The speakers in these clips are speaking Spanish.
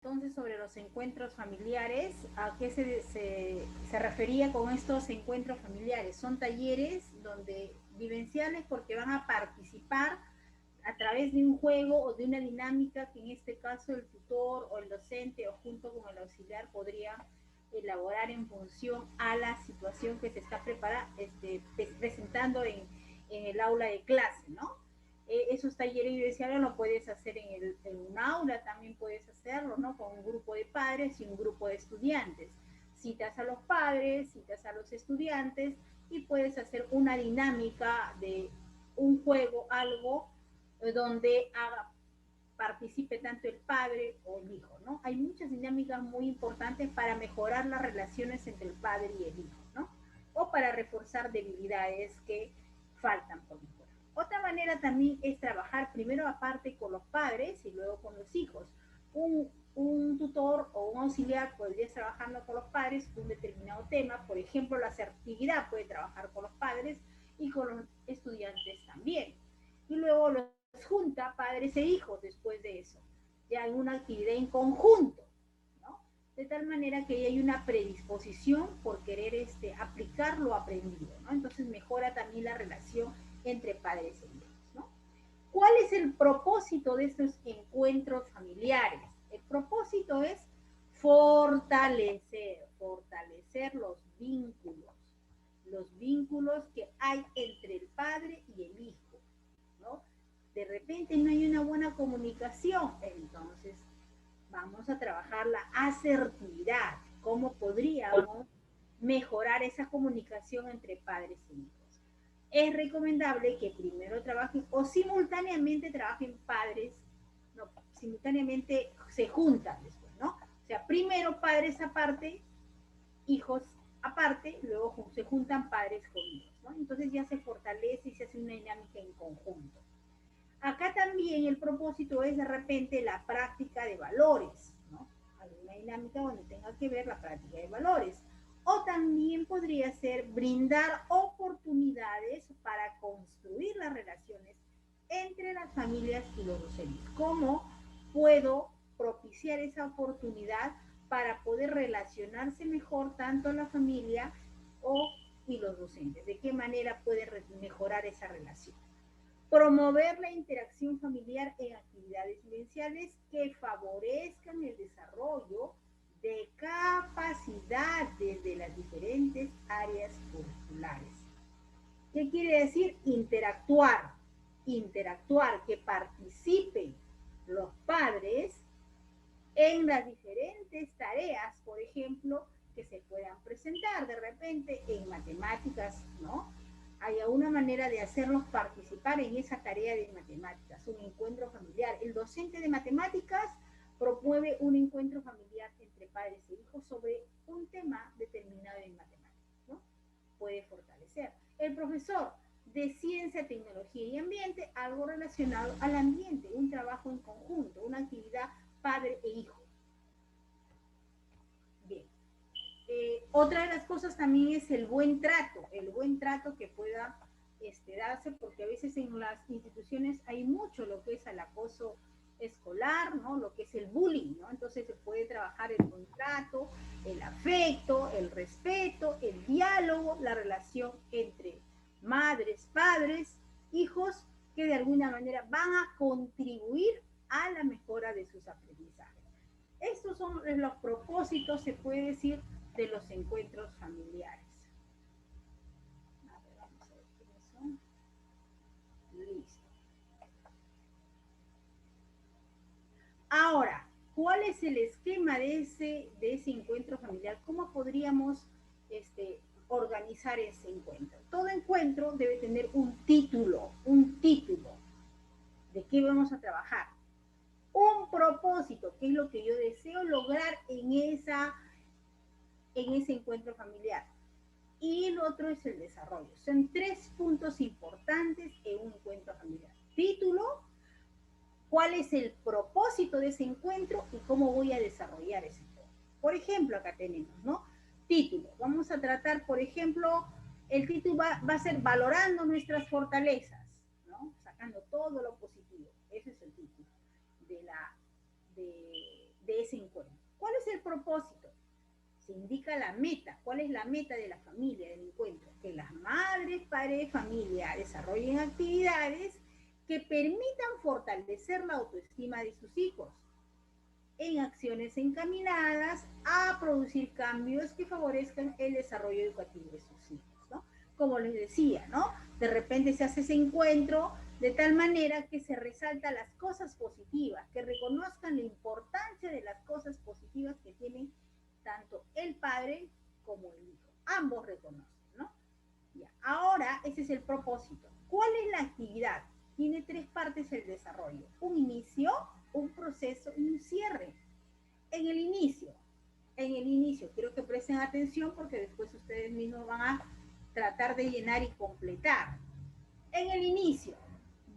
entonces sobre los encuentros familiares. ¿A qué se refería con estos encuentros familiares? Son talleres donde vivenciales porque van a participar a través de un juego o de una dinámica que en este caso el tutor o el docente o junto con el auxiliar podría elaborar en función a la situación que se está presentando en el aula de clase, ¿no? Esos talleres vivenciales lo puedes hacer en un aula, también puedes hacerlo, ¿no? Con un grupo de padres y un grupo de estudiantes. Citas a los padres, citas a los estudiantes y puedes hacer una dinámica de un juego, algo donde participe tanto el padre o el hijo, ¿no? Hay muchas dinámicas muy importantes para mejorar las relaciones entre el padre y el hijo, ¿no? O para reforzar debilidades que faltan por mejorar. Otra manera también es trabajar primero aparte con los padres y luego con los hijos. Un tutor o un auxiliar podría estar trabajando con los padres un determinado tema, por ejemplo, la asertividad puede trabajar con los padres y con los estudiantes también. Y luego los junta padres e hijos después de eso, ya en una actividad en conjunto, ¿no? De tal manera que hay una predisposición por querer aplicar lo aprendido, ¿no? Entonces mejora también la relación entre padres e hijos, ¿no? ¿Cuál es el propósito de estos encuentros familiares? El propósito es fortalecer los vínculos que hay entre el padre y el hijo, ¿no? De repente no hay una buena comunicación, entonces vamos a trabajar la asertividad, cómo podríamos mejorar esa comunicación entre padres y hijos. Es recomendable que primero trabajen o simultáneamente trabajen padres, no, simultáneamente se juntan después, ¿no? O sea, primero padres aparte, hijos aparte, luego se juntan padres con hijos, ¿no? Entonces ya se fortalece y se hace una dinámica en conjunto. Acá también el propósito es de repente la práctica de valores, ¿no? Alguna dinámica donde tenga que ver la práctica de valores. O también podría ser brindar oportunidades para construir las relaciones entre las familias y los docentes. ¿Cómo puedo propiciar esa oportunidad para poder relacionarse mejor tanto la familia y los docentes? ¿De qué manera puede mejorar esa relación? Promover la interacción familiar en actividades vivenciales que favorezcan el desarrollo de capacidades de las diferentes áreas curriculares. ¿Qué quiere decir? Interactuar, que participen los padres en las diferentes tareas, por ejemplo, que se puedan presentar de repente en matemáticas, ¿no? Haya una manera de hacerlos participar en esa tarea de matemáticas, un encuentro familiar. El docente de matemáticas promueve un encuentro familiar entre padres e hijos sobre un tema determinado en matemáticas, ¿no? Puede fortalecer. El profesor de ciencia, tecnología y ambiente, algo relacionado al ambiente, un trabajo en conjunto, una actividad padre e hijo. Bien. Otra de las cosas también es el buen trato que pueda darse, porque a veces en las instituciones hay mucho lo que es el acoso escolar, ¿no? Lo que es el bullying, ¿no? Entonces se puede trabajar el buen trato, el afecto, el respeto, el diálogo, la relación entre madres, padres, hijos, que de alguna manera van a contribuir a la mejora de sus aprendizajes. Estos son los propósitos, se puede decir, de los encuentros familiares. A ver, vamos a ver quiénes son. Listo. Ahora, ¿cuál es el esquema de ese encuentro familiar? ¿Cómo podríamos organizar ese encuentro? Todo encuentro debe tener un título de qué vamos a trabajar. Un propósito, qué es lo que yo deseo lograr en ese encuentro familiar. Y el otro es el desarrollo. Son 3 puntos importantes en un encuentro familiar. Título, cuál es el propósito de ese encuentro y cómo voy a desarrollar ese encuentro. Por ejemplo, acá tenemos, ¿no? Título. Vamos a tratar, por ejemplo, el título va a ser valorando nuestras fortalezas, ¿no? Sacando todo lo positivo. Ese es el título de ese encuentro. propósito, se indica la meta. ¿Cuál es la meta de la familia, del encuentro? Que las madres, padres de familia desarrollen actividades que permitan fortalecer la autoestima de sus hijos en acciones encaminadas a producir cambios que favorezcan el desarrollo educativo de sus hijos, ¿no? Como les decía, ¿no? De repente se hace ese encuentro de tal manera que se resalta las cosas positivas, que reconozcan la importancia de las cosas positivas que tienen tanto el padre como el hijo. Ambos reconocen, ¿no? Ya. Ahora, ese es el propósito. ¿Cuál es la actividad? Tiene tres partes el desarrollo: un inicio, un proceso y un cierre. En el inicio, quiero que presten atención porque después ustedes mismos van a tratar de llenar y completar. En el inicio,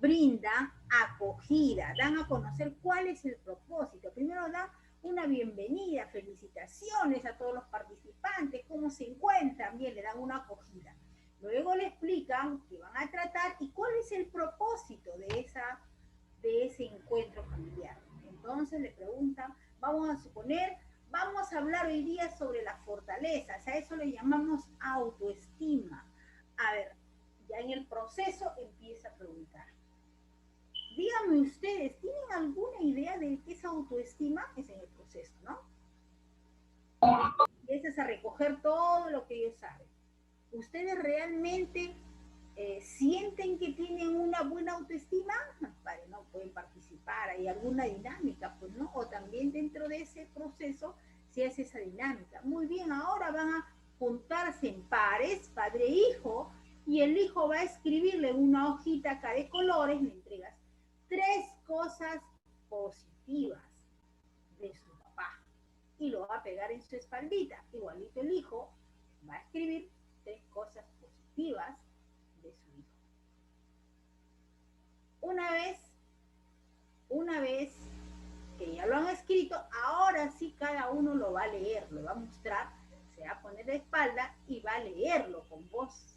brinda acogida, dan a conocer cuál es el propósito. Primero dan una bienvenida, felicitaciones a todos los participantes, cómo se encuentran, bien, le dan una acogida. Luego le explican qué van a tratar y cuál es el propósito de ese encuentro familiar. Entonces le preguntan, vamos a suponer, vamos a hablar hoy día sobre las fortalezas, a eso le llamamos autoestima. A ver, ya en el proceso empieza a preguntar. Díganme ustedes, ¿tienen alguna idea de qué es autoestima? Es en el proceso, ¿no? Empiezas a recoger todo lo que ellos saben. ¿Ustedes realmente sienten que tienen una buena autoestima? Vale, no pueden participar, hay alguna dinámica, pues, ¿no? O también dentro de ese proceso se hace esa dinámica. Muy bien, ahora van a juntarse en pares, padre e hijo, y el hijo va a escribirle una hojita acá de colores, le entregas 3 cosas positivas de su papá y lo va a pegar en su espaldita. Igualito el hijo va a escribir 3 cosas positivas de su hijo. Una vez que ya lo han escrito, ahora sí cada uno lo va a leer, lo va a mostrar, se va a poner de espalda y va a leerlo con voz,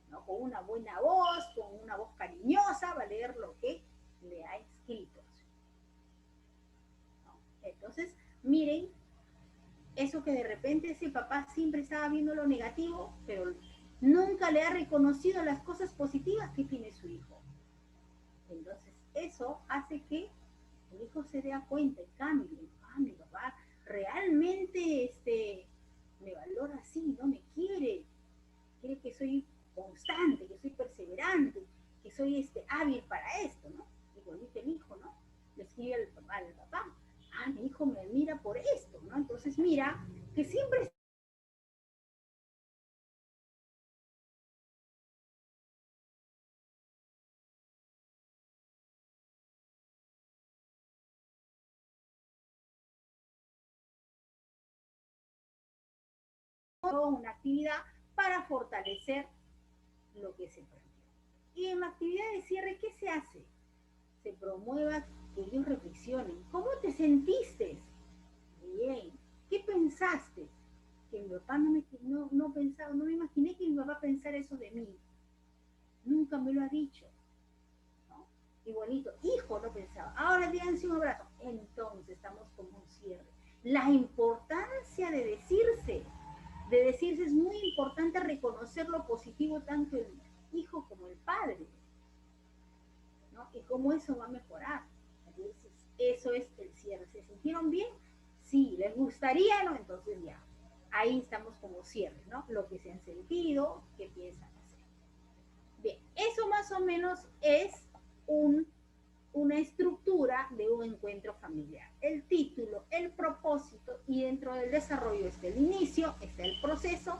¿no? Con una buena voz, con una voz cariñosa, va a leer lo que le ha escrito, ¿no? Entonces, miren, eso que de repente ese papá siempre estaba viendo lo negativo, pero nunca le ha reconocido las cosas positivas que tiene su hijo. Entonces, eso hace que el hijo se dé cuenta y cambie. Ah, mi papá realmente me valora así, no me quiere. Quiere que soy constante, que soy perseverante, que soy hábil para esto, ¿no? Igualito el hijo, ¿no? Le escribe al papá, ah, mi hijo me admira por esto, ¿no? Entonces mira que siempre una actividad para fortalecer lo que se aprendió. Y en la actividad de cierre, ¿qué se hace? Se promueva que ellos reflexionen. ¿Cómo te sentiste? Bien. ¿Qué pensaste? Que mi papá no pensaba, no me imaginé que mi papá pensara eso de mí. Nunca me lo ha dicho, ¿no? Igualito, hijo no pensaba. Ahora díganse un abrazo. Entonces estamos como un cierre. La importancia de decirse es muy importante reconocer lo positivo tanto el hijo como el padre, ¿no? Y cómo eso va a mejorar. Entonces, eso es el cierre. ¿Se sintieron bien? Sí. ¿Les gustaría? No, entonces ya. Ahí estamos como cierre, ¿no? Lo que se han sentido, qué piensan hacer. Bien, eso más o menos es una estructura de un encuentro familiar. El título, el propósito, y dentro del desarrollo está el inicio, está el proceso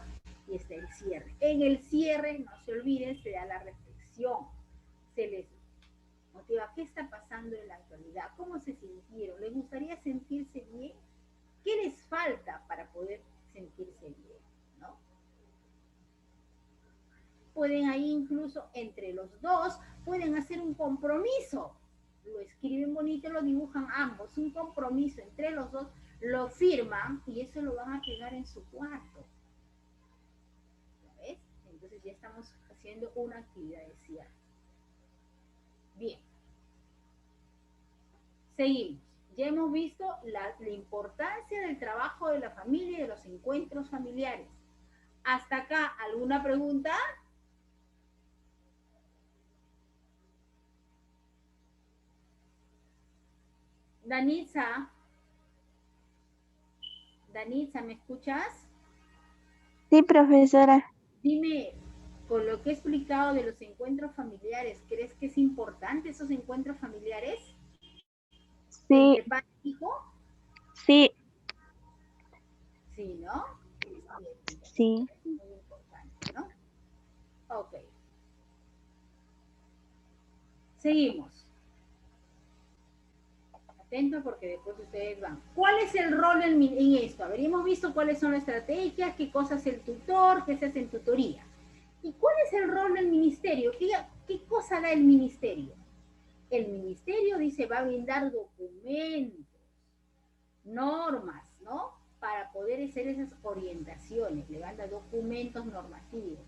y está el cierre. En el cierre, no se olviden, se da la reflexión, se les motiva qué está pasando en la actualidad, cómo se sintieron, les gustaría sentirse bien, qué les falta para poder sentirse bien, ¿no? Pueden ahí incluso entre los dos, pueden hacer un compromiso, lo escriben bonito, lo dibujan ambos, un compromiso entre los dos, lo firman y eso lo van a pegar en su cuarto. ¿Ves? Entonces ya estamos haciendo una actividad de cierre. Bien. Seguimos. Ya hemos visto la importancia del trabajo de la familia y de los encuentros familiares. Hasta acá, ¿alguna pregunta? Danitza, Danitza, ¿me escuchas? Sí, profesora. Dime, con lo que he explicado de los encuentros familiares, ¿crees que es importante esos encuentros familiares Sí, entre padre e hijo? sí, Sí, ¿no? Bien, entonces, sí. es muy importante, ¿no? Ok, seguimos. Atento porque después ustedes van. ¿Cuál es el rol en esto? A ver, hemos visto cuáles son las estrategias, qué cosas es el tutor, qué se hace en tutoría. ¿Y cuál es el rol del ministerio? ¿Qué cosa da el ministerio? El ministerio dice va a brindar documentos, normas, ¿no? Para poder hacer esas orientaciones, le van a dar documentos normativos.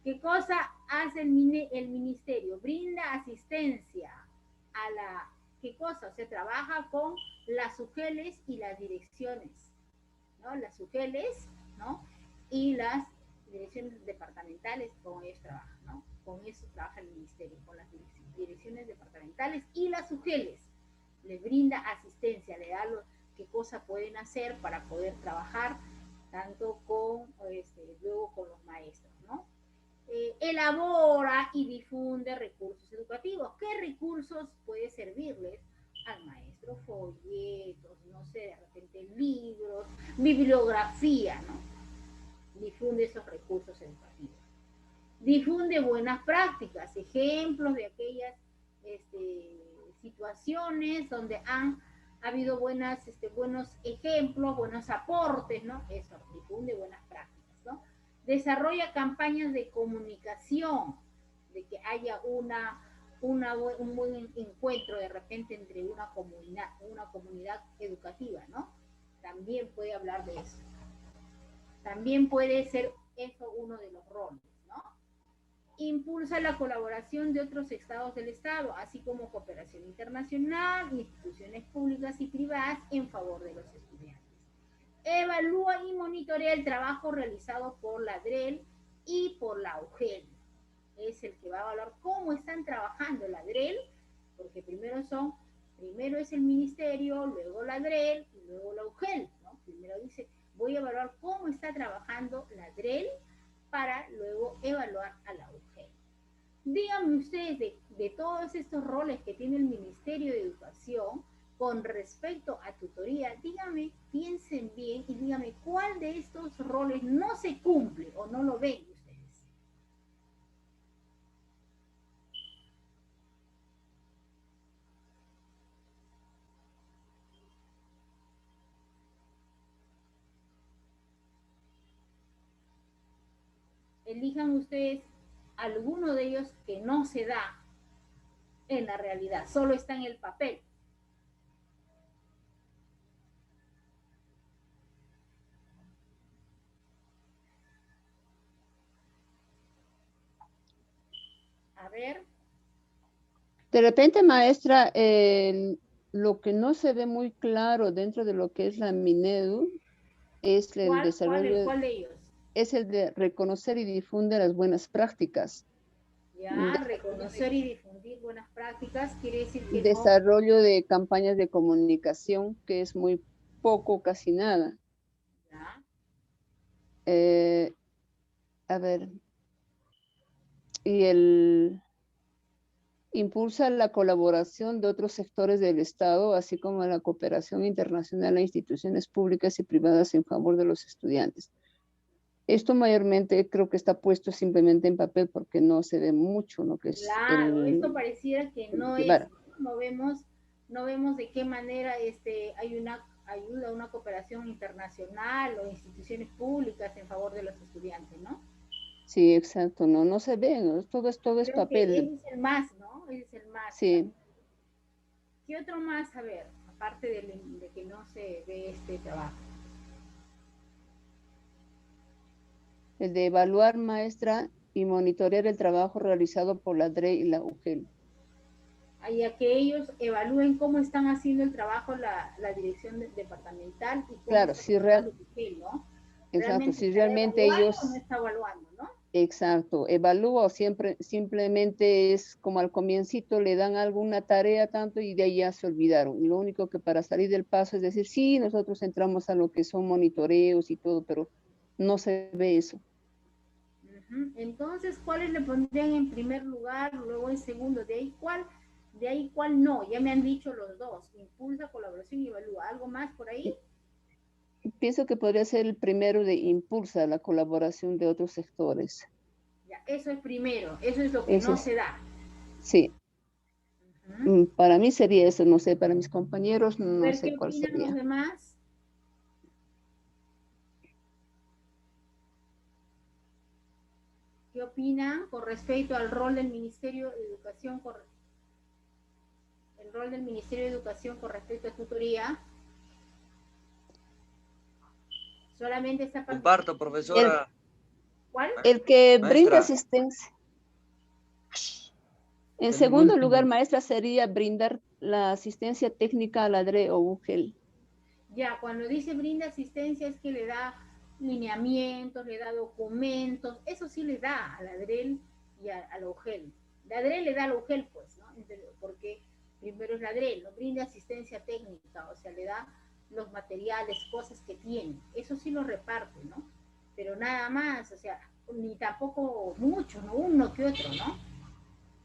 ¿Qué cosa hace el ministerio? Brinda asistencia a la, ¿qué cosa? O sea, trabaja con las UGELES y las direcciones, ¿no? Las UGELES, ¿no? Y las direcciones departamentales, con ellos trabajan, ¿no? Con eso trabaja el ministerio, con las direcciones departamentales y las UGELES. Les brinda asistencia, le da qué cosa pueden hacer para poder trabajar tanto con, luego con los maestros, ¿no? Elabora y difunde recursos educativos. ¿Qué recursos puede servirles al maestro? Folletos, no sé, de repente libros, bibliografía, ¿no? Difunde esos recursos educativos. Difunde buenas prácticas, ejemplos de aquellas situaciones donde han habido buenos ejemplos, buenos aportes, ¿no? Eso, difunde buenas prácticas, ¿no? Desarrolla campañas de comunicación, de que haya un buen encuentro de repente entre una comunidad educativa, ¿no? También puede hablar de eso. También puede ser eso uno de los roles, ¿no? Impulsa la colaboración de otros estados del Estado, así como cooperación internacional, instituciones públicas y privadas en favor de los estudiantes. Evalúa y monitorea el trabajo realizado por la DREL y por la UGEL. Es el que va a evaluar cómo están trabajando la DREL, porque primero es el ministerio, luego la DREL y luego la UGEL, ¿no? Primero dice, voy a evaluar cómo está trabajando la DREL para luego evaluar a la UGEL. Díganme ustedes de todos estos roles que tiene el Ministerio de Educación con respecto a tutoría, díganme, piensen bien y díganme cuál de estos roles no se cumple o no lo ven ustedes. Elijan ustedes alguno de ellos que no se da en la realidad, solo está en el papel. A ver. De repente, maestra, lo que no se ve muy claro dentro de lo que es la Minedu es el desarrollo, ¿Cuál de ellos? es el de reconocer y difundir las buenas prácticas. Ya, reconocer y difundir buenas prácticas quiere decir que no. Desarrollo de campañas de comunicación, que es muy poco, casi nada. Ya. A ver, y el impulsa la colaboración de otros sectores del Estado, así como la cooperación internacional a instituciones públicas y privadas en favor de los estudiantes. Esto mayormente creo que está puesto simplemente en papel porque no se ve mucho lo que es Claro, esto pareciera que el no es, llevar. no vemos de qué manera hay una ayuda, una cooperación internacional o instituciones públicas en favor de los estudiantes, ¿no? Sí, exacto, no, no se ve, ¿no? Todo es Creo que papel. ese es el más, ¿no? Ese es el más. Sí, ¿Qué otro más? A ver, aparte de que no se ve este trabajo. el de evaluar, maestra, y monitorear el trabajo realizado por la DRE y la UGEL. a que ellos evalúen cómo están haciendo el trabajo la dirección departamental y cómo Claro, está si trabajando el UGEL, ¿no? exacto, ¿Realmente si está realmente evaluando o no ellos, está evaluando, no? exacto, evalúa o siempre, simplemente es como al comiencito le dan alguna tarea tanto y de ahí ya se olvidaron. Y lo único que para salir del paso es decir, sí, nosotros entramos a lo que son monitoreos y todo, pero no se ve eso. Entonces, ¿cuáles le pondrían en primer lugar, luego en segundo? De ahí cuál no, ya me han dicho los dos, impulsa, colaboración y evalúa. ¿Algo más por ahí? Pienso que podría ser el primero de impulsa la colaboración de otros sectores. Ya, eso es primero, eso es lo que Ese no es, se da. sí, Uh-huh. para mí sería eso, no sé, para mis compañeros A no ver, sé ¿qué cuál opinan los sería. demás? ¿Qué opinan con respecto al rol del Ministerio de Educación, el rol del Ministerio de Educación con respecto a tutoría? Solamente está Comparto, El, profesora. ¿Cuál? el que brinda Maestra, asistencia. En el segundo lugar, último. maestra, sería brindar la asistencia técnica a la DRE o UGEL. Ya, cuando dice brinda asistencia es que le da lineamientos, le da documentos, eso sí le da a la ADREL y a la UGEL. La ADREL le da a la UGEL, pues, ¿no? Porque primero es la ADREL, no brinda asistencia técnica, o sea, le da los materiales, cosas que tiene. Eso sí lo reparte, ¿no? Pero nada más, o sea, ni tampoco mucho, ¿no? Uno que otro, ¿no?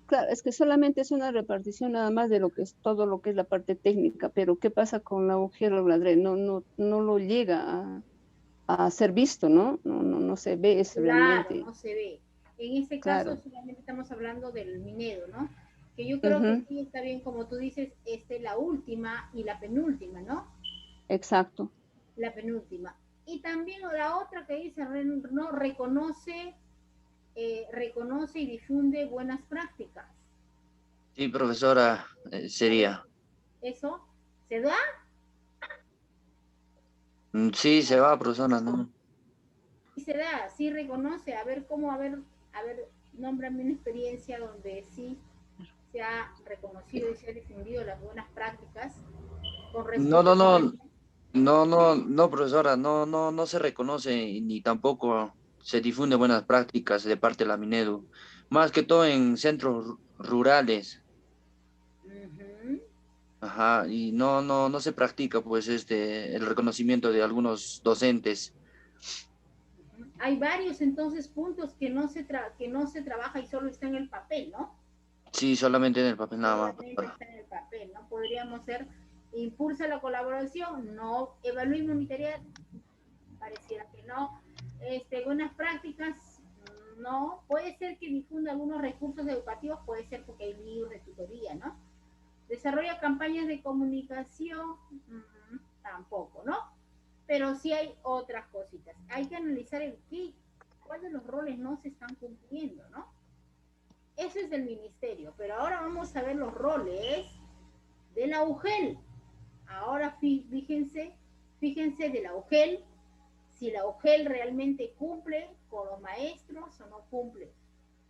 Claro, es que solamente es una repartición nada más de lo que es todo lo que es la parte técnica, pero ¿qué pasa con la UGEL o la DRE? No lo llega a ser visto, ¿no? No se ve eso Claro, realmente. no se ve. En este caso Claro. solamente estamos hablando del Minedo, ¿no? Que yo creo que Ujú, sí está bien, como tú dices, la última y la penúltima, ¿no? exacto. La penúltima. Y también la otra que dice, no reconoce, reconoce y difunde buenas prácticas. Sí, profesora, sería. ¿Eso se da? Sí, se va, profesora, ¿no? Sí se da, sí reconoce. A ver cómo, a ver, nómbrame una experiencia donde sí se ha reconocido y se ha difundido las buenas prácticas con No, respecto no, a no, no, profesora, no se reconoce ni tampoco se difunde buenas prácticas de parte de la Minedu. Más que todo en centros rurales. uh-huh. Ajá, y no se practica, pues, el reconocimiento de algunos docentes. Hay varios entonces puntos que que no se trabaja y solo está en el papel, ¿no? Sí, solamente en el papel nada más, Solamente profesora. está en el papel, ¿no? Podríamos ser, impulsa la colaboración, no evalúe y monitorea, pareciera que no. Buenas prácticas, no. Puede ser que difunda algunos recursos educativos, puede ser porque hay libros de tutoría, ¿no? Desarrolla campañas de comunicación, tampoco, ¿no? Pero sí hay otras cositas. Hay que analizar cuáles de los roles no se están cumpliendo, ¿no? Eso es del ministerio, pero ahora vamos a ver los roles de la UGEL. Ahora fíjense de la UGEL, si la UGEL realmente cumple con los maestros o no cumple.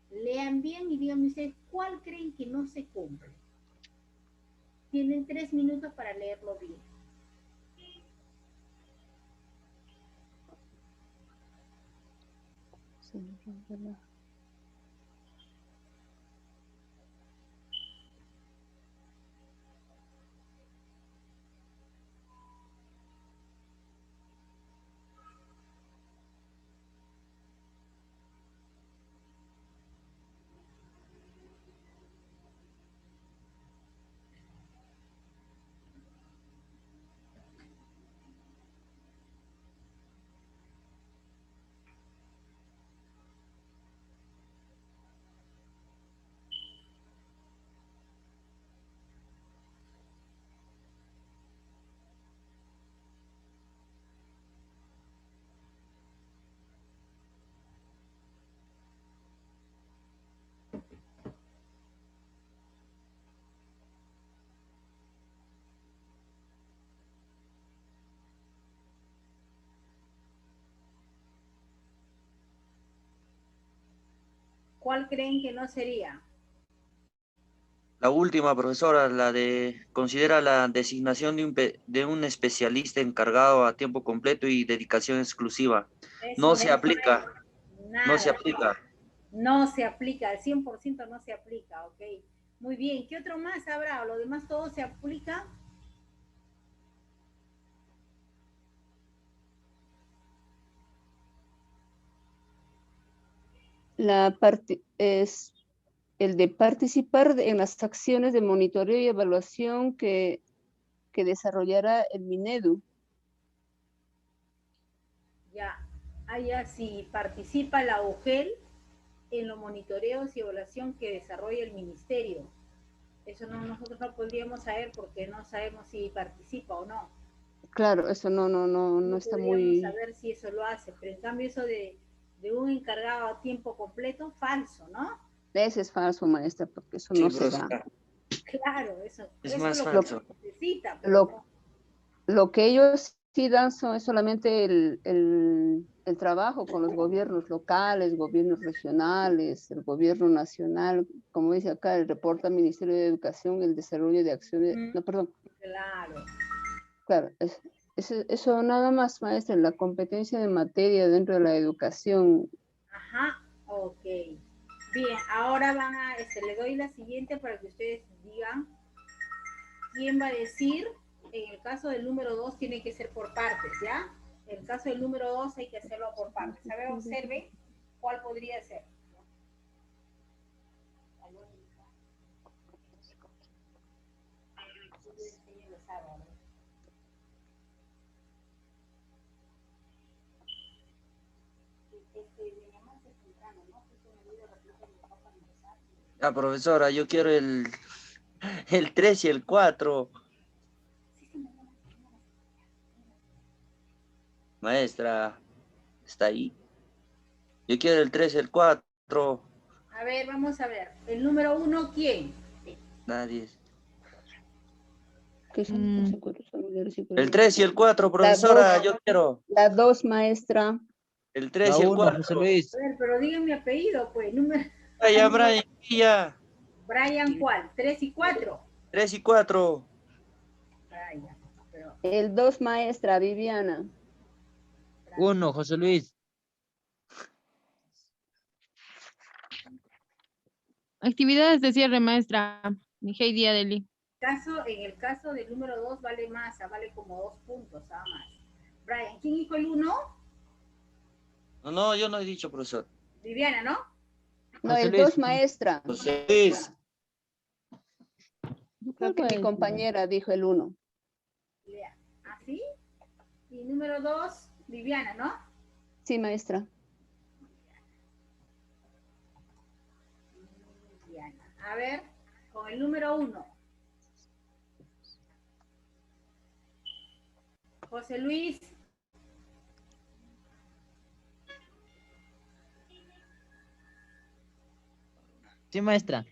Lean bien y díganme ustedes cuál creen que no se cumple. Tienen 3 minutos para leerlo bien. ¿Cuál creen que no sería? La última, profesora, la de considera la designación de un especialista encargado a tiempo completo y dedicación exclusiva. No Eso se es aplica, correcto. no se Nada, aplica. no se aplica, al 100% no se aplica, ok. Muy bien, ¿qué otro más habrá? ¿Lo demás todo se aplica? Es el de participar en las acciones de monitoreo y evaluación que desarrollará el Minedu. Ya, allá si participa la UGEL en los monitoreos y evaluación que desarrolla el ministerio. Eso no, nosotros no podríamos saber porque no sabemos si participa o no. Claro, eso no No está podríamos muy... saber si eso lo hace, pero en cambio eso de un encargado a tiempo completo, falso, ¿no? Ese es falso, maestra, porque eso Sí, no se da. profesora, Claro, es eso es más lo que se falso. necesita, pero Lo, no. lo que ellos sí dan es solamente el trabajo con los gobiernos locales, gobiernos regionales, el gobierno nacional, como dice acá, el reporte al Ministerio de Educación, el desarrollo de acciones, no, perdón, Claro. claro, eso nada más, maestra, la competencia de materia dentro de la educación. Ajá, ok. Bien, ahora le doy la siguiente para que ustedes digan quién va a decir. En el caso del número 2 tiene que ser por partes, ¿ya? En el caso del número 2 hay que hacerlo por partes. A ver, observen cuál podría ser. Ah, profesora, yo quiero el 3 y el 4. Maestra, está ahí. Yo quiero el 3 y el 4. A ver, vamos a ver. El número 1, ¿quién? Nadie. ¿Qué son los encuentros familiares y El 3 y el 4, La profesora, dos, yo quiero. la dos, maestra. El 3 La y el 1, José 4. Luis. A ver, pero digan mi apellido, pues. Número... Brian, Brian, ya. Brian, ¿cuál? 3 y 4. 3 y 4. Brian, pero... El 2, maestra, Viviana. 1, José Luis. Actividades de cierre, maestra. Heidi Adeli. En el caso del número 2 vale más, vale como 2 puntos, nada más. Brian, ¿quién dijo el 1? No, yo no he dicho, profesor. Viviana, ¿no? No, José el Luis. 2, maestra. José Luis. Creo que mi compañera dijo el 1. ¿Así? Y número 2, Viviana, ¿no? Sí, maestra. Viviana. A ver, con el número 1. José Luis. Sí, maestra.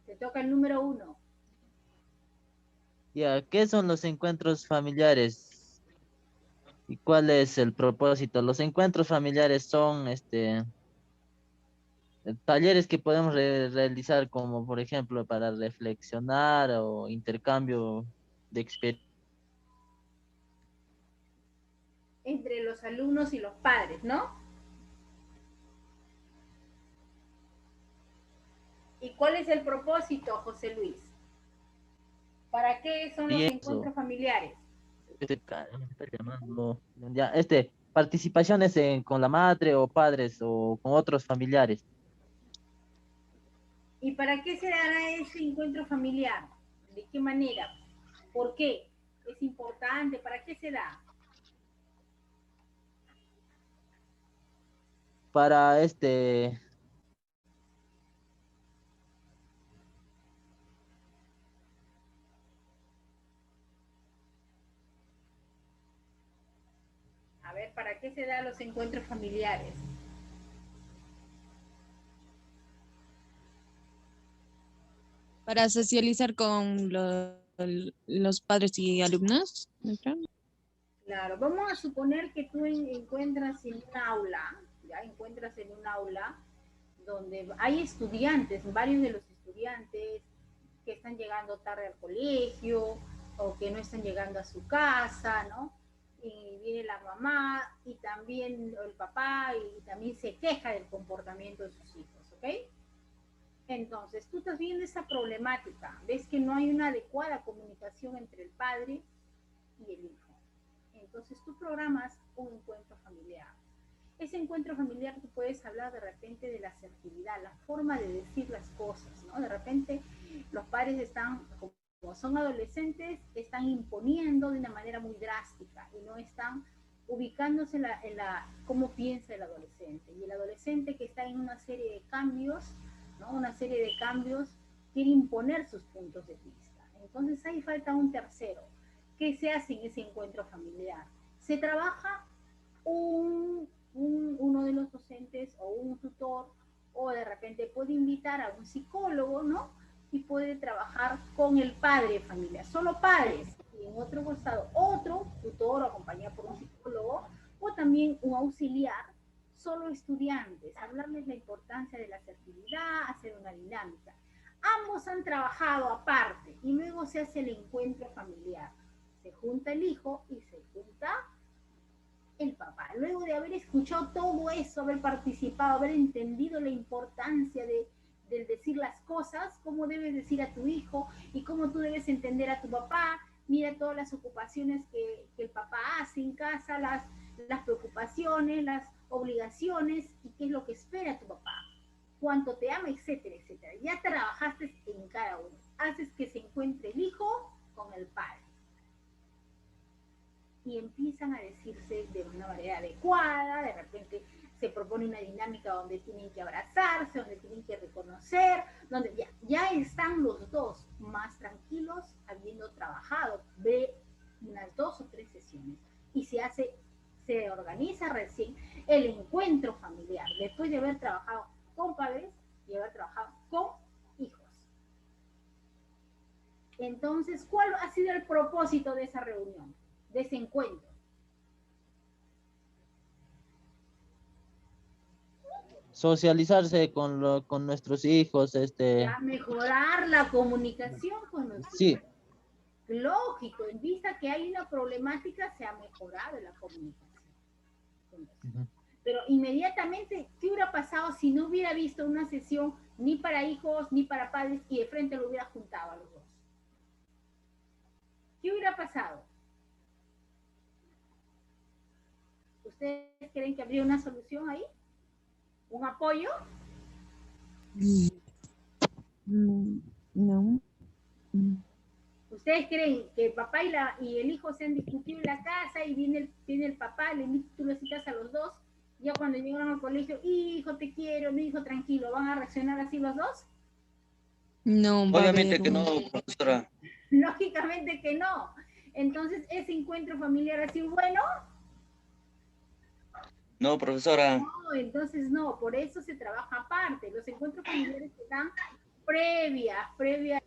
Te toca el número 1. Ya, ¿qué son los encuentros familiares? ¿Y cuál es el propósito? Los encuentros familiares son talleres que podemos realizar como, por ejemplo, para reflexionar o intercambio de experiencias. Entre los alumnos y los padres, ¿no? ¿Y cuál es el propósito, José Luis? ¿Para qué son los encuentros familiares? Me está llamando. Ya, participaciones con la madre o padres o con otros familiares. ¿Y para qué se dará ese encuentro familiar? ¿De qué manera? ¿Por qué? ¿Es importante? ¿Para qué se da? Para A ver, ¿para qué se dan los encuentros familiares? Para socializar con los padres y alumnos. Claro, vamos a suponer que tú encuentras en un aula, ya encuentras en un aula donde hay estudiantes, varios de los estudiantes que están llegando tarde al colegio o que no están llegando a su casa, ¿no? Y viene la mamá y también el papá y también se queja del comportamiento de sus hijos, ¿ok? Entonces, tú estás viendo esa problemática, ves que no hay una adecuada comunicación entre el padre y el hijo. Entonces, tú programas un encuentro familiar. Ese encuentro familiar tú puedes hablar de repente de la asertividad, la forma de decir las cosas, ¿no? De repente los padres están, como son adolescentes, están imponiendo de una manera muy drástica y no están ubicándose en la cómo piensa el adolescente. Y el adolescente que está en una serie de cambios, ¿no? Una serie de cambios, quiere imponer sus puntos de vista. Entonces ahí falta un tercero. ¿Qué se hace en ese encuentro familiar? Se trabaja uno de los docentes o un tutor, o de repente puede invitar a un psicólogo, ¿no? Y puede trabajar con el padre de familia, solo padres, y en otro costado otro tutor acompañado por un psicólogo, o también un auxiliar, solo estudiantes, hablarles la importancia de la asertividad, hacer una dinámica. Ambos han trabajado aparte y luego se hace el encuentro familiar. Se junta el hijo y se junta el papá. Luego de haber escuchado todo eso, haber participado, haber entendido la importancia de decir las cosas, cómo debes decir a tu hijo y cómo tú debes entender a tu papá, mira todas las ocupaciones que el papá hace en casa, las preocupaciones, las obligaciones y qué es lo que espera tu papá, cuánto te ama, etcétera, etcétera. Ya trabajaste en cada uno. Haces que se encuentre el hijo con el padre. Y empiezan a decirse de una manera adecuada, de repente se propone una dinámica donde tienen que abrazarse, donde tienen que reconocer, donde ya están los dos más tranquilos habiendo trabajado de unas 2 o 3 sesiones. Y se organiza recién el encuentro familiar, después de haber trabajado con padres y haber trabajado con hijos. Entonces, ¿cuál ha sido el propósito de esa reunión, de ese encuentro? Socializarse con nuestros hijos, Ya mejorar la comunicación con los sí. hijos. Lógico, en vista que hay una problemática, se ha mejorado la comunicación. Pero inmediatamente, ¿qué hubiera pasado si no hubiera visto una sesión ni para hijos ni para padres y de frente lo hubiera juntado a los dos? ¿Qué hubiera pasado? ¿Ustedes creen que habría una solución ahí? ¿Un apoyo? No. ¿Ustedes creen que el papá y el hijo se han discutido en la casa y viene el papá, tú lo citas a los dos, ya cuando llegan al colegio, hijo, te quiero, mi hijo, tranquilo, ¿van a reaccionar así los dos? No, Obviamente que no, profesora. Lógicamente que no. Entonces, ¿ese encuentro familiar ha sido bueno? No, profesora. No, entonces no, por eso se trabaja aparte. Los encuentros familiares se dan previas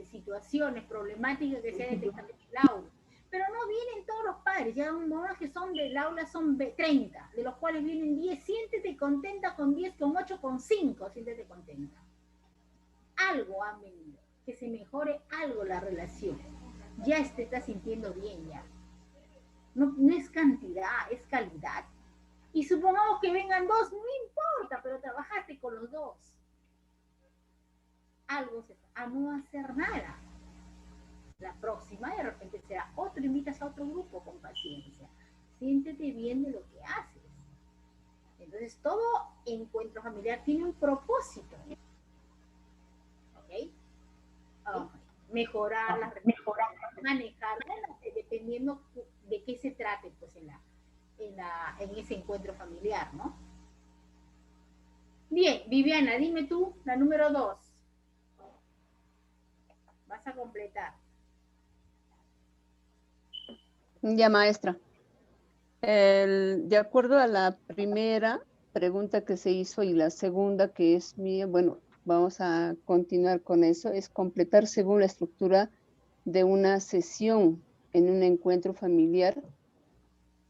situaciones problemáticas que se han detectado en el aula. Pero no vienen todos los padres, ya unos que son del aula son 30, de los cuales vienen 10, siéntete contenta con 10, con 8, con 5, siéntete contenta. Algo han venido, que se mejore algo la relación. Ya te estás sintiendo bien ya. No es cantidad, es calidad. Y supongamos que vengan 2, no importa, pero trabajaste con los 2. Algo a no hacer nada. La próxima de repente será otro, invitas a otro grupo con paciencia. Siéntete bien de lo que haces. Entonces todo encuentro familiar tiene un propósito. ¿Ok? Mejorarla, manejarla, dependiendo de qué se trate, pues en ese encuentro familiar, ¿no? Bien, Viviana, dime tú la número 2. Vas a completar. Ya, maestra. De acuerdo a la primera pregunta que se hizo y la segunda que es mía, bueno, vamos a continuar con eso, es completar según la estructura de una sesión en un encuentro familiar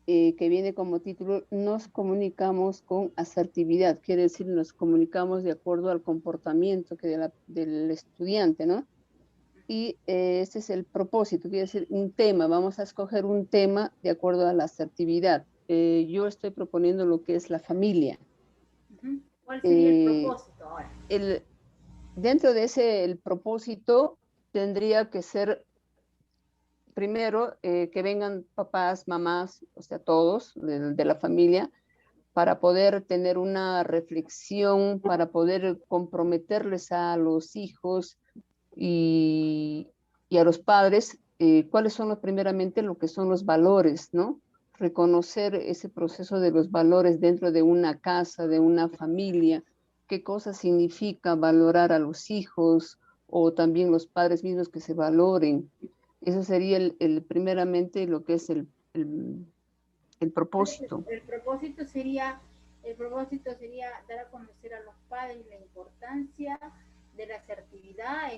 que viene como título, nos comunicamos con asertividad, quiere decir nos comunicamos de acuerdo al comportamiento del estudiante, ¿no? y este es el propósito, quiere decir un tema, vamos a escoger un tema de acuerdo a la asertividad. Yo estoy proponiendo lo que es la familia. Ujú. ¿Cuál sería el Eh, propósito ahora? Dentro de ese, el propósito tendría que ser, primero, que vengan papás, mamás, o sea, todos de la familia, para poder tener una reflexión, para poder comprometerles a los hijos y, y a los padres, cuáles son primeramente lo que son los valores, ¿no? Reconocer ese proceso de los valores dentro de una casa, de una familia, qué cosa significa valorar a los hijos o también los padres mismos que se valoren. Eso sería primeramente lo que es el Entonces, propósito. el propósito sería dar a conocer a los padres la importancia de la asertividad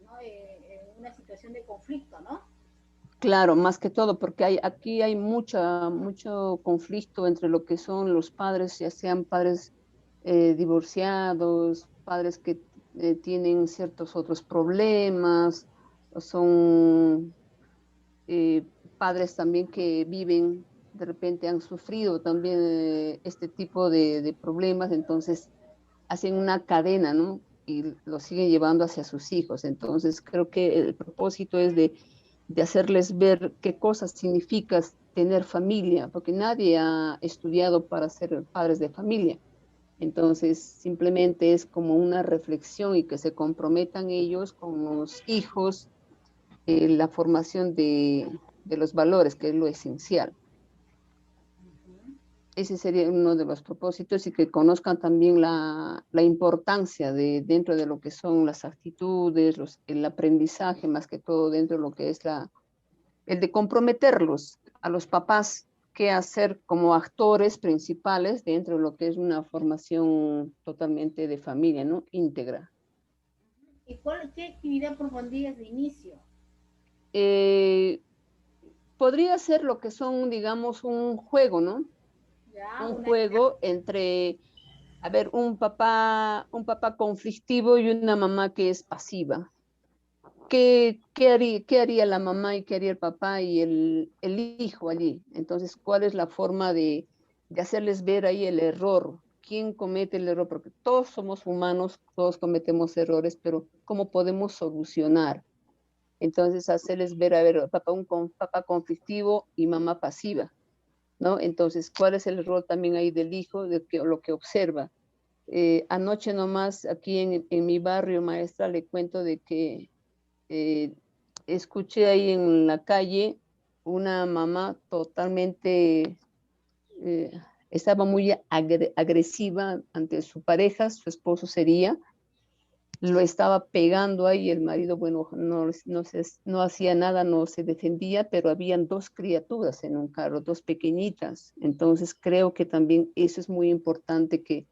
¿no? En una situación de conflicto, ¿no? Claro, más que todo, porque aquí hay mucho conflicto entre lo que son los padres, ya sean padres divorciados, padres que tienen ciertos otros problemas, o son eh, padres también que viven, de repente han sufrido también este tipo de problemas, entonces hacen una cadena, ¿no? Y lo siguen llevando hacia sus hijos. Entonces creo que el propósito es de hacerles ver qué cosas significa tener familia, porque nadie ha estudiado para ser padres de familia. Entonces, simplemente es como una reflexión y que se comprometan ellos con los hijos, la formación de los valores, que es lo esencial. Ese sería uno de los propósitos y que conozcan también la importancia de dentro de lo que son las actitudes, el aprendizaje, más que todo dentro de lo que es el de comprometerlos a los papás que hacer como actores principales dentro de lo que es una formación totalmente de familia, ¿no? Íntegra. ¿Y qué actividad propondrías de inicio? Eh, Podría ser lo que son, digamos, un juego, ¿no? Ya, Un una juego entre, a ver, un papá conflictivo y una mamá que es pasiva. Qué haría la mamá y qué haría el papá y el hijo allí? Entonces, ¿cuál es la forma de hacerles ver ahí el error? ¿Quién comete el error? Porque todos somos humanos, todos cometemos errores, pero ¿cómo podemos solucionar? Entonces, hacerles ver, a ver, papá conflictivo y mamá pasiva, ¿no? Entonces, ¿cuál es el rol también ahí del hijo, lo que observa? Anoche nomás, aquí en mi barrio, maestra, le cuento de que eh, escuché ahí en la calle una mamá totalmente, eh, estaba muy agresiva ante su pareja, su esposo sería, lo estaba pegando ahí, el marido, bueno, no hacía nada, no se defendía, pero habían dos criaturas en un carro, dos pequeñitas. Entonces creo que también eso es muy importante, que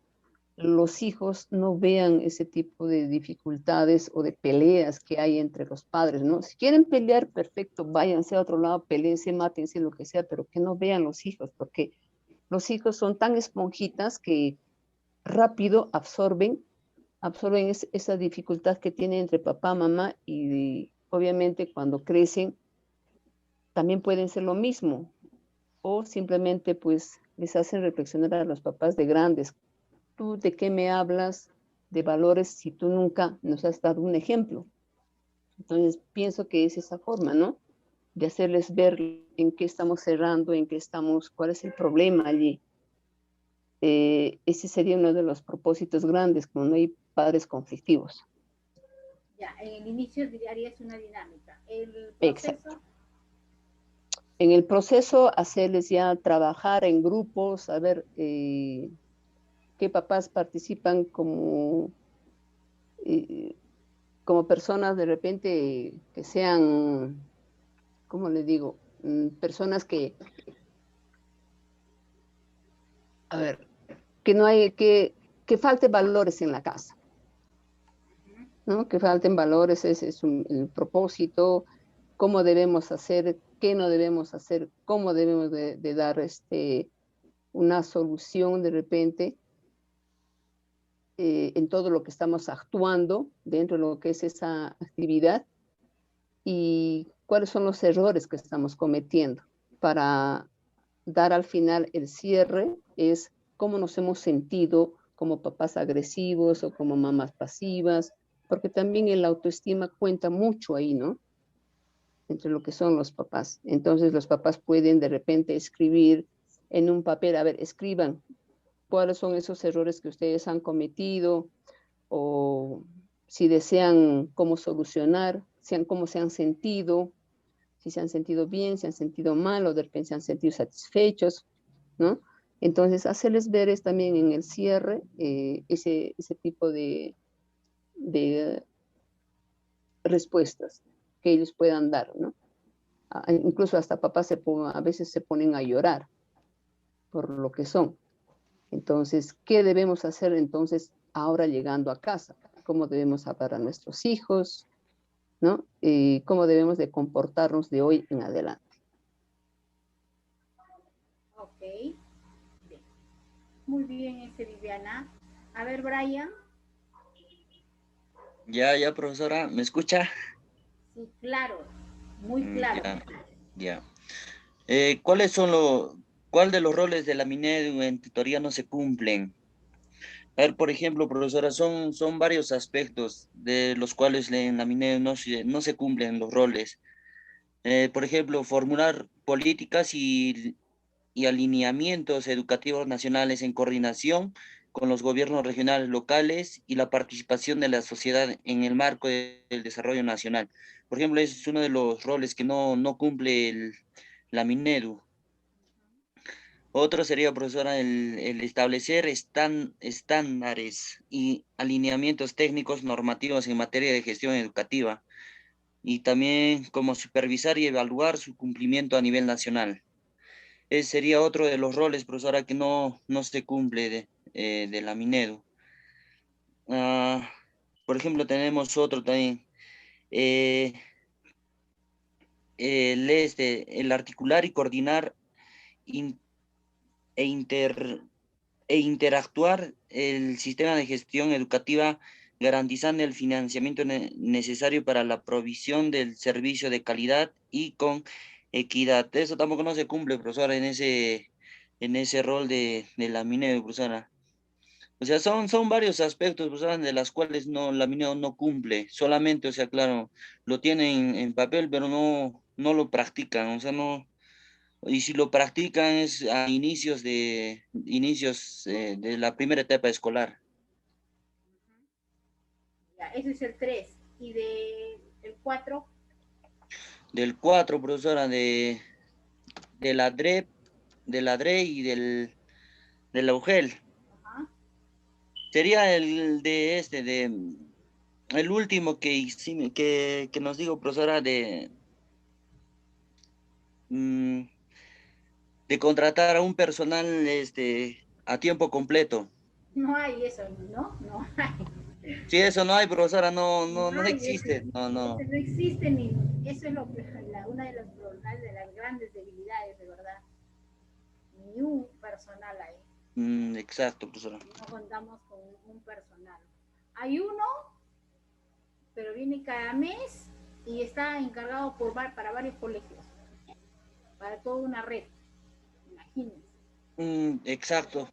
los hijos no vean ese tipo de dificultades o de peleas que hay entre los padres, ¿no? Si quieren pelear, perfecto, váyanse a otro lado, peleense, mátense, lo que sea, pero que no vean los hijos, porque los hijos son tan esponjitas que rápido absorben esa dificultad que tienen entre papá, mamá y obviamente cuando crecen también pueden ser lo mismo o simplemente pues les hacen reflexionar a los papás de grandes. ¿Tú de qué me hablas de valores si tú nunca nos has dado un ejemplo? Entonces pienso que es esa forma, ¿no? De hacerles ver en qué estamos cerrando, en qué estamos, cuál es el problema allí. Ese sería uno de los propósitos grandes cuando hay padres conflictivos. ya, en el inicio harías una dinámica. El Exacto. proceso, En el proceso, hacerles ya trabajar en grupos, a ver qué papás participan eh, como personas de repente que sean, ¿cómo le digo? Personas a ver, que no hay, que falte valores en la casa, ¿no? Que falten valores, ese es el propósito, cómo debemos hacer, qué no debemos hacer, cómo debemos de dar una solución de repente. en todo lo que estamos actuando dentro de lo que es esa actividad y cuáles son los errores que estamos cometiendo para dar al final el cierre, es cómo nos hemos sentido como papás agresivos o como mamás pasivas, porque también el autoestima cuenta mucho ahí, ¿no? Entre lo que son los papás. Entonces los papás pueden de repente escribir en un papel, a ver, escriban cuáles son esos errores que ustedes han cometido o si desean cómo solucionar, cómo se han sentido, si se han sentido bien, si han sentido mal o de repente se han sentido satisfechos, ¿no? Entonces, hacerles ver es también en el cierre ese tipo de respuestas que ellos puedan dar, ¿no? Incluso hasta papás a veces se ponen a llorar por lo que son. Entonces, ¿qué debemos hacer entonces ahora llegando a casa? ¿Cómo debemos hablar a nuestros hijos? ¿No? ¿Cómo debemos de comportarnos de hoy en adelante? Ok, bien. Muy bien, Viviana. A ver, Brian. Ya, profesora, ¿me escucha? Sí, claro, muy claro. Ya. ¿Cuál de los roles de la Minedu en tutoría no se cumplen? A ver, por ejemplo, profesora, son varios aspectos de los cuales en la Minedu no se cumplen los roles. Por ejemplo, formular políticas y alineamientos educativos nacionales en coordinación con los gobiernos regionales locales y la participación de la sociedad en el marco del desarrollo nacional. Por ejemplo, ese es uno de los roles que no cumple la Minedu. Otro sería, profesora, el establecer estándares y alineamientos técnicos normativos en materia de gestión educativa y también como supervisar y evaluar su cumplimiento a nivel nacional. Ese sería otro de los roles, profesora, que no se cumple de la Minedu. Por ejemplo, tenemos otro también, eh, el articular y coordinar in- e, inter, e interactuar el sistema de gestión educativa, garantizando el financiamiento necesario para la provisión del servicio de calidad y con equidad. Eso tampoco no se cumple, profesora, en ese rol de la Minedu, profesora. O sea, son varios aspectos, profesora, de las cuales la Minedu no cumple. Solamente, o sea, claro, lo tienen en papel, pero no lo practican. O sea, no. Y si lo practican es a inicios de la primera etapa escolar. Ya, ese es el 3. ¿Y el 4? Del 4, profesora, de la DREP, de la DRE y del UGEL. Ajá. Sería el último que nos digo, profesora, mm, de contratar a un personal a tiempo completo. No hay eso, ¿no? No hay. Si eso no hay, profesora, No no hay existe. ese no existe ni eso es una de las grandes debilidades, de verdad. Ni un personal ahí. Exacto, profesora. No contamos con un personal. Hay uno, pero viene cada mes y está encargado para varios colegios, para toda una red. Imagínense. Exacto.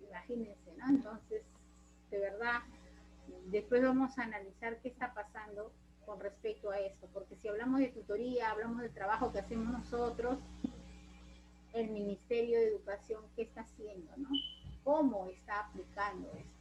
Imagínense, ¿no? Entonces, de verdad, después vamos a analizar qué está pasando con respecto a eso, porque si hablamos de tutoría, hablamos del trabajo que hacemos nosotros, el Ministerio de Educación, ¿qué está haciendo, no? ¿Cómo está aplicando esto?